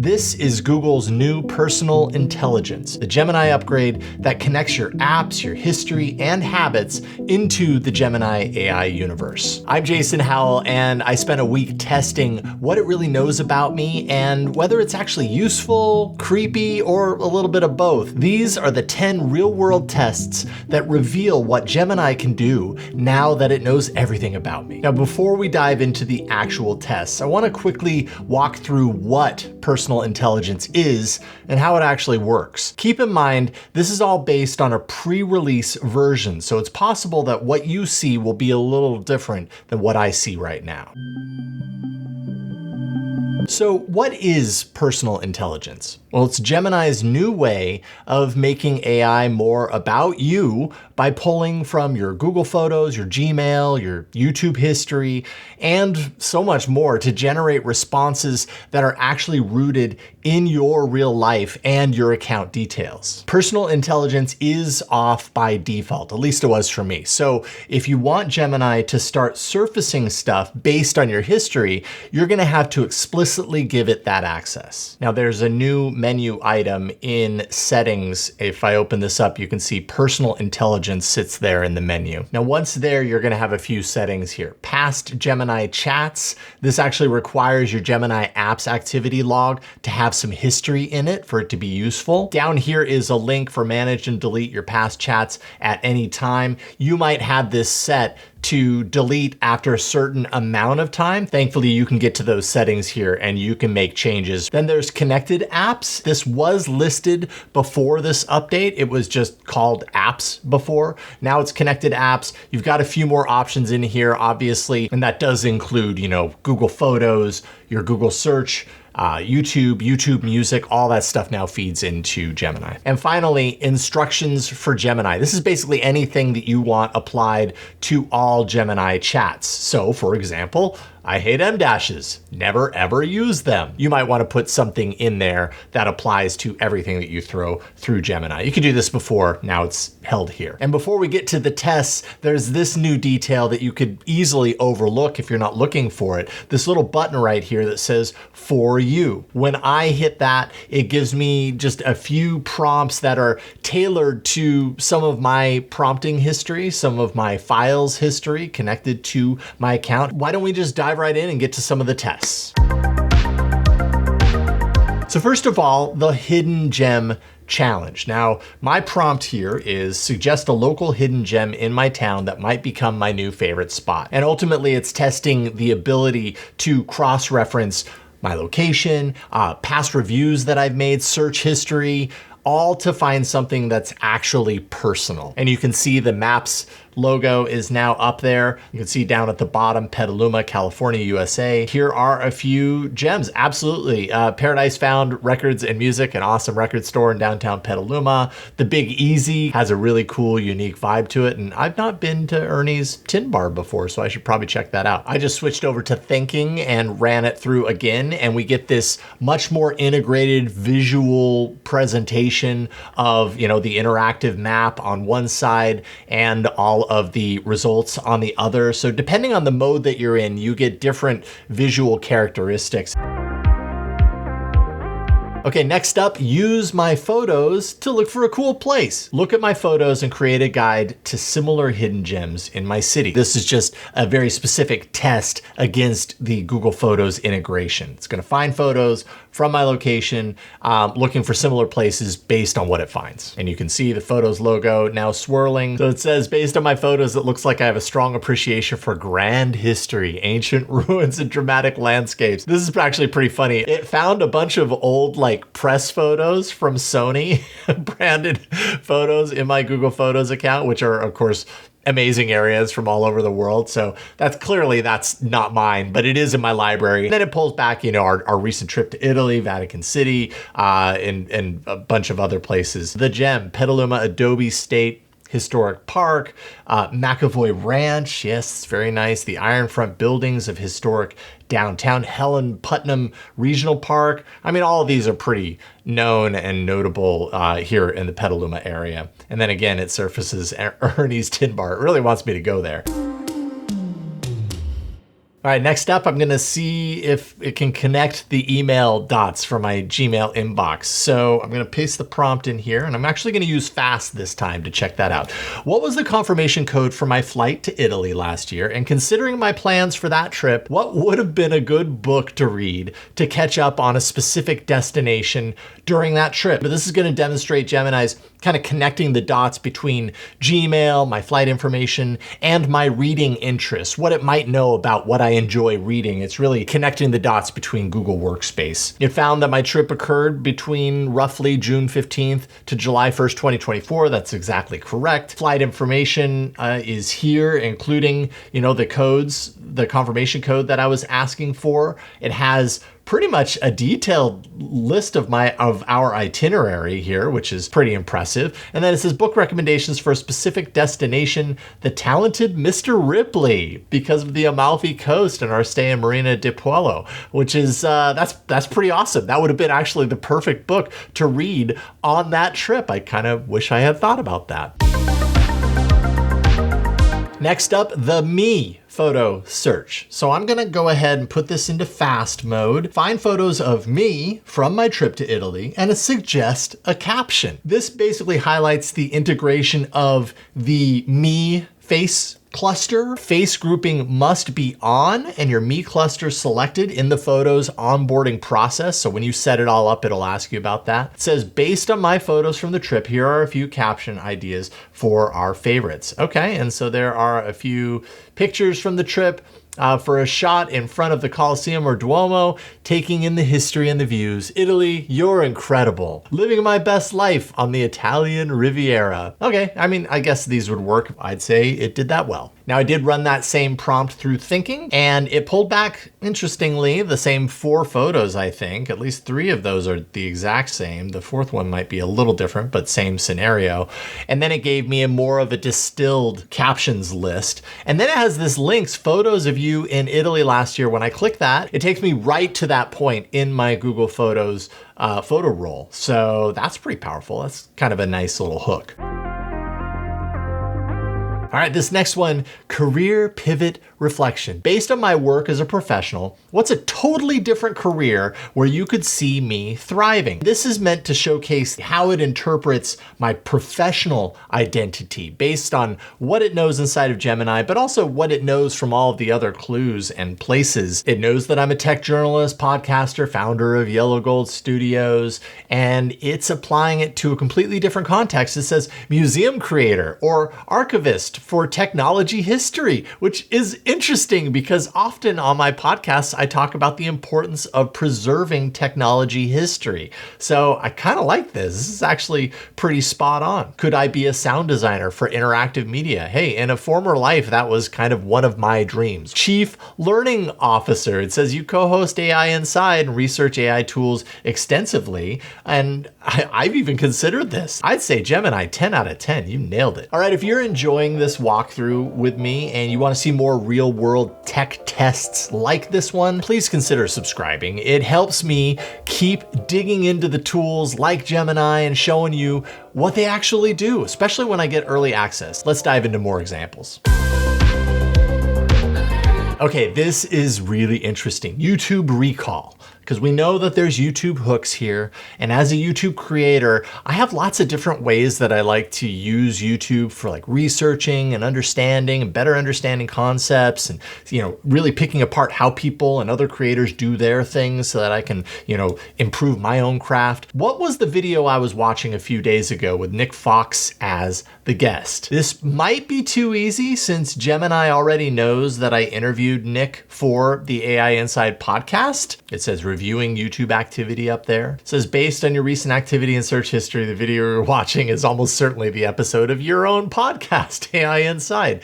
This is Google's new personal intelligence, the Gemini upgrade that connects your apps, your history, and habits into the Gemini AI universe. I'm Jason Howell, and I spent a week testing what it really knows about me and whether it's actually useful, creepy, or a little bit of both. These are the 10 real-world tests that reveal what Gemini can do now that it knows everything about me. Now, before we dive into the actual tests, I want to quickly walk through what personal intelligence is and how it actually works. Keep in mind, this is all based on a pre-release version, so it's possible that what you see will be a little different than what I see right now. So what is personal intelligence? Well, it's Gemini's new way of making AI more about you by pulling from your Google Photos, your Gmail, your YouTube history, and so much more to generate responses that are actually rooted in your real life and your account details. Personal intelligence is off by default, at least it was for me. So if you want Gemini to start surfacing stuff based on your history, you're gonna have to explicitly give it that access. Now there's a new menu item in settings. If I open this up, you can see personal intelligence sits there in the menu. Now once there, you're gonna have a few settings here. Past Gemini chats. This actually requires your Gemini apps activity log to have some history in it for it to be useful. Down here is a link for manage and delete your past chats at any time. You might have this set to delete after a certain amount of time. Thankfully, you can get to those settings here and you can make changes. Then there's connected apps. This was listed before this update. It was just called apps before. Now it's connected apps. You've got a few more options in here, obviously, and that does include, Google Photos, your Google search, YouTube Music, all that stuff now feeds into Gemini. And finally, instructions for Gemini. This is basically anything that you want applied to all Gemini chats. So for example, I hate M dashes, never ever use them. You might want to put something in there that applies to everything that you throw through Gemini. You could do this before, now it's held here. And before we get to the tests, there's this new detail that you could easily overlook if you're not looking for it. This little button right here that says for you. When I hit that, it gives me just a few prompts that are tailored to some of my prompting history, some of my files history connected to my account. Why don't we just dive right in and get to some of the tests. So first of all, the hidden gem challenge. Now, my prompt here is suggest a local hidden gem in my town that might become my new favorite spot. And ultimately it's testing the ability to cross-reference my location, past reviews that I've made, search history, all to find something that's actually personal. And you can see the maps logo is now up there. You can see down at the bottom, Petaluma, California, USA. Here are a few gems. Absolutely. Paradise Found Records and Music, an awesome record store in downtown Petaluma. The Big Easy has a really cool, unique vibe to it. And I've not been to Ernie's Tin Bar before, so I should probably check that out. I just switched over to Thinking and ran it through again, and we get this much more integrated visual presentation of, the interactive map on one side and all of the results on the other. So depending on the mode that you're in, you get different visual characteristics. Okay, next up, use my photos to look for a cool place. Look at my photos and create a guide to similar hidden gems in my city. This is just a very specific test against the Google Photos integration. It's gonna find photos from my location, looking for similar places based on what it finds. And you can see the photos logo now swirling. So it says, based on my photos, it looks like I have a strong appreciation for grand history, ancient ruins, and dramatic landscapes. This is actually pretty funny. It found a bunch of old press photos from Sony, branded photos in my Google Photos account, which are of course amazing areas from all over the world. So that's not mine, but it is in my library. And then it pulls back, our recent trip to Italy, Vatican City, and a bunch of other places. The Gem, Petaluma Adobe State Historic Park, McAvoy Ranch, yes, it's very nice. The Ironfront buildings of historic downtown, Helen Putnam Regional Park. I mean, all of these are pretty known and notable here in the Petaluma area. And then again, it surfaces Ernie's Tin Bar. It really wants me to go there. All right, next up, I'm gonna see if it can connect the email dots for my Gmail inbox. So I'm gonna paste the prompt in here, and I'm actually gonna use fast this time to check that out. What was the confirmation code for my flight to Italy last year? And considering my plans for that trip, what would have been a good book to read to catch up on a specific destination during that trip? But this is gonna demonstrate Gemini's kind of connecting the dots between Gmail, my flight information, and my reading interests, what it might know about what I enjoy reading. It's really connecting the dots between Google Workspace. It found that my trip occurred between roughly June 15th to July 1st, 2024. That's exactly correct. Flight information is here, including, the codes, the confirmation code that I was asking for. It has pretty much a detailed list of our itinerary here, which is pretty impressive. And then it says book recommendations for a specific destination, the talented Mr. Ripley, because of the Amalfi Coast and our stay in Marina di Puello, which is, that's pretty awesome. That would have been actually the perfect book to read on that trip. I kind of wish I had thought about that. Next up, the me photo search. So I'm gonna go ahead and put this into fast mode, find photos of me from my trip to Italy, and suggest a caption. This basically highlights the integration of the me face cluster. Face grouping must be on and your me cluster selected in the photos onboarding process. So when you set it all up, it'll ask you about that. It says, based on my photos from the trip, here are a few caption ideas for our favorites. Okay, and so there are a few pictures from the trip. For a shot in front of the Colosseum or Duomo, taking in the history and the views. Italy, you're incredible. Living my best life on the Italian Riviera. Okay, I guess these would work. I'd say it did that well. Now I did run that same prompt through thinking, and it pulled back, interestingly, the same 4 photos, I think. At least 3 of those are the exact same. The 4th one might be a little different, but same scenario. And then it gave me more of a distilled captions list. And then it has this links, photos of you in Italy last year. When I click that, it takes me right to that point in my Google Photos photo roll. So that's pretty powerful. That's kind of a nice little hook. All right, this next one, career pivot reflection. Based on my work as a professional, what's a totally different career where you could see me thriving? This is meant to showcase how it interprets my professional identity based on what it knows inside of Gemini, but also what it knows from all of the other clues and places. It knows that I'm a tech journalist, podcaster, founder of Yellow Gold Studios, and it's applying it to a completely different context. It says museum creator or archivist for technology history, which is interesting because often on my podcasts, I talk about the importance of preserving technology history. So I kind of like this. This is actually pretty spot on. Could I be a sound designer for interactive media? Hey, in a former life, that was kind of one of my dreams. Chief Learning Officer. It says you co-host AI Inside and research AI tools extensively. And I've even considered this. I'd say Gemini, 10 out of 10. You nailed it. All right, if you're enjoying this walkthrough with me and you want to see more real world tech tests like this one, please consider subscribing. It helps me keep digging into the tools like Gemini and showing you what they actually do, especially when I get early access. Let's dive into more examples. Okay, this is really interesting. YouTube recall. Because we know that there's YouTube hooks here. And as a YouTube creator, I have lots of different ways that I like to use YouTube for like researching and understanding and better understanding concepts and, really picking apart how people and other creators do their things so that I can, improve my own craft. What was the video I was watching a few days ago with Nick Fox as the guest? This might be too easy since Gemini already knows that I interviewed Nick for the AI Inside podcast. It says reviewing YouTube activity up there. It says, based on your recent activity and search history, the video you're watching is almost certainly the episode of your own podcast, AI Inside.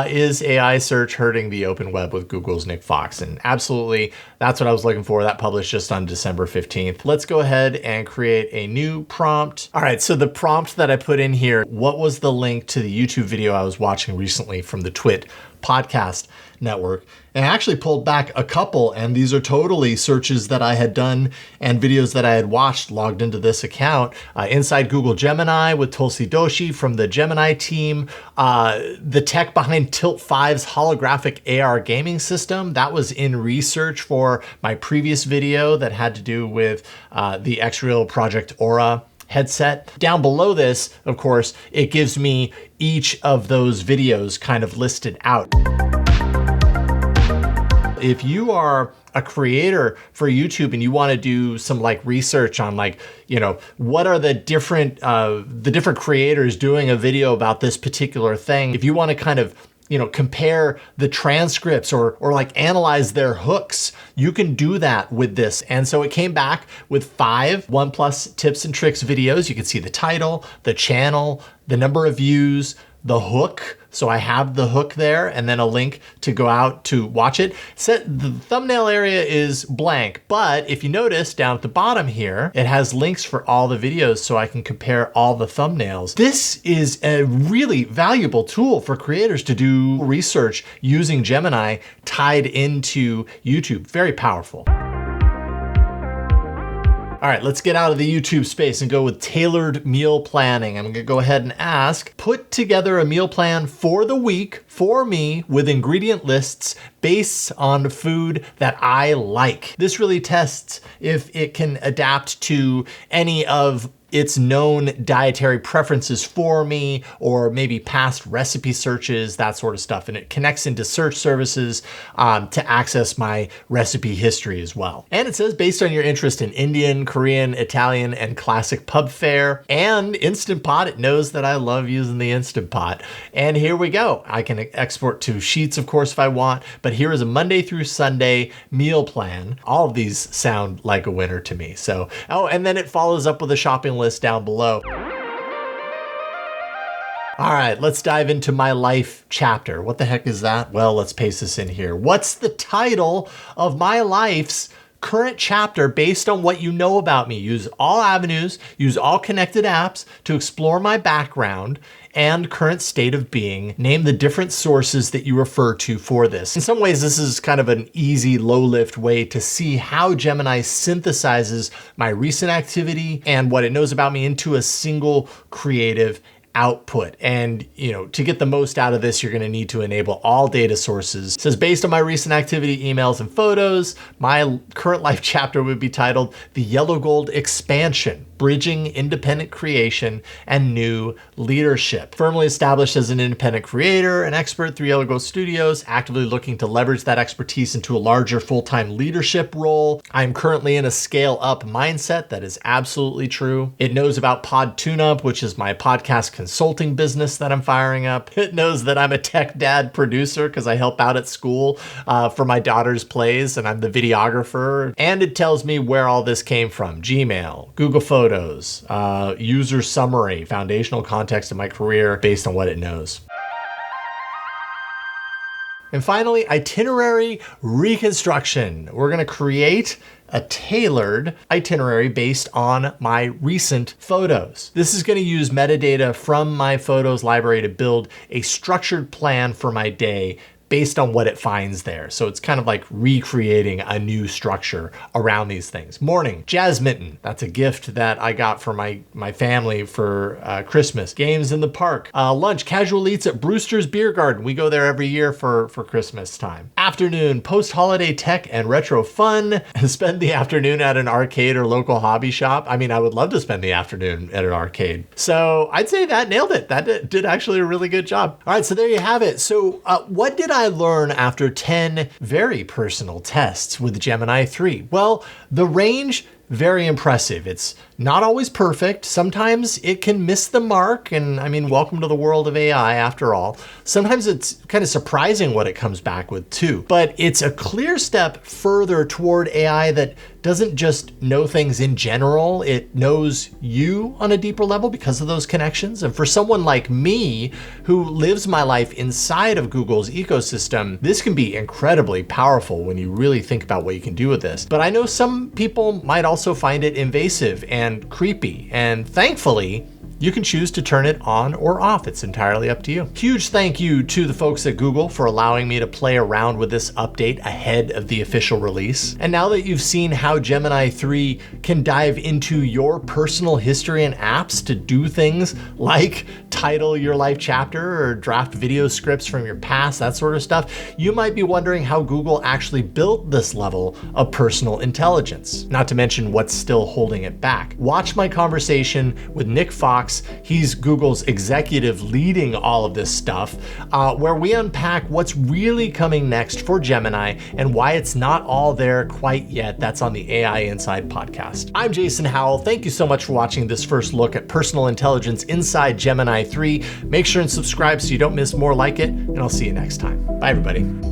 Is AI search hurting the open web with Google's Nick Fox? And absolutely, that's what I was looking for. That published just on December 15th. Let's go ahead and create a new prompt. All right, so the prompt that I put in here, what was the link to the YouTube video I was watching recently from the Twit podcast network. And I actually pulled back a couple, and these are totally searches that I had done and videos that I had watched logged into this account. Inside Google Gemini with Tulsi Doshi from the Gemini team. The tech behind Tilt 5's holographic AR gaming system. That was in research for my previous video that had to do with the Xreal Project Aura headset. Down below this, of course, it gives me each of those videos kind of listed out. If you are a creator for YouTube and you want to do some like research on like, what are the different creators doing a video about this particular thing, if you want to kind of compare the transcripts or like analyze their hooks, you can do that with this. And so it came back with 5 OnePlus tips and tricks videos. You can see the title, the channel, the number of views, the hook. So I have the hook there and then a link to go out to watch it. The thumbnail area is blank, but if you notice down at the bottom here, it has links for all the videos so I can compare all the thumbnails. This is a really valuable tool for creators to do research using Gemini tied into YouTube. Very powerful. All right, let's get out of the YouTube space and go with tailored meal planning. I'm gonna go ahead and ask, put together a meal plan for the week for me with ingredient lists based on food that I like. This really tests if it can adapt to any of its known dietary preferences for me, or maybe past recipe searches, that sort of stuff. And it connects into search services to access my recipe history as well. And it says, based on your interest in Indian, Korean, Italian, and classic pub fare, and Instant Pot, it knows that I love using the Instant Pot. And here we go. I can export to Sheets, of course, if I want, but here is a Monday through Sunday meal plan. All of these sound like a winner to me. So, and then it follows up with a shopping list down below. All right, let's dive into my life chapter. What the heck is that? Well, let's paste this in here. What's the title of my life's current chapter based on what you know about me? Use all avenues, use all connected apps to explore my background and current state of being. Name the different sources that you refer to for this. In some ways, this is kind of an easy, low-lift way to see how Gemini synthesizes my recent activity and what it knows about me into a single creative output. And to get the most out of this, you're going to need to enable all data sources. It says, based on my recent activity, emails, and photos, my current life chapter would be titled The Yellow Gold Expansion: Bridging Independent Creation and New Leadership. Firmly established as an independent creator and expert through Yellow Gold Studios, actively looking to leverage that expertise into a larger full-time leadership role. I'm currently in a scale-up mindset. That is absolutely true. It knows about Pod TuneUp, which is my podcast consulting business that I'm firing up. It knows that I'm a tech dad producer because I help out at school for my daughter's plays, and I'm the videographer. And it tells me where all this came from: Gmail, Google Photos, user summary, foundational context of my career based on what it knows. And finally, itinerary reconstruction. We're gonna create a tailored itinerary based on my recent photos. This is gonna use metadata from my photos library to build a structured plan for my day based on what it finds there. So it's kind of like recreating a new structure around these things. Morning, jazz mitten. That's a gift that I got for my family for Christmas. Games in the park. Lunch, casual eats at Brewster's Beer Garden. We go there every year for Christmas time. Afternoon, post-holiday tech and retro fun. Spend the afternoon at an arcade or local hobby shop. I mean, I would love to spend the afternoon at an arcade. So I'd say that nailed it. That did actually a really good job. All right, so there you have it. So what did I learn after 10 very personal tests with Gemini 3? Well, the range, very impressive. It's not always perfect. Sometimes it can miss the mark. And I mean, welcome to the world of AI after all. Sometimes it's kind of surprising what it comes back with too. But it's a clear step further toward AI that doesn't just know things in general. It knows you on a deeper level because of those connections. And for someone like me who lives my life inside of Google's ecosystem, this can be incredibly powerful when you really think about what you can do with this. But I know some people might also find it invasive and creepy. And thankfully, You can choose to turn it on or off. It's entirely up to you. Huge thank you to the folks at Google for allowing me to play around with this update ahead of the official release. And now that you've seen how Gemini 3 can dive into your personal history and apps to do things like title your life chapter or draft video scripts from your past, that sort of stuff, you might be wondering how Google actually built this level of personal intelligence, not to mention what's still holding it back. Watch my conversation with Nick Fox. He's Google's executive leading all of this stuff, where we unpack what's really coming next for Gemini and why it's not all there quite yet. That's on the AI Inside podcast. I'm Jason Howell. Thank you so much for watching this first look at personal intelligence inside Gemini 3. Make sure and subscribe so you don't miss more like it, and I'll see you next time. Bye, everybody.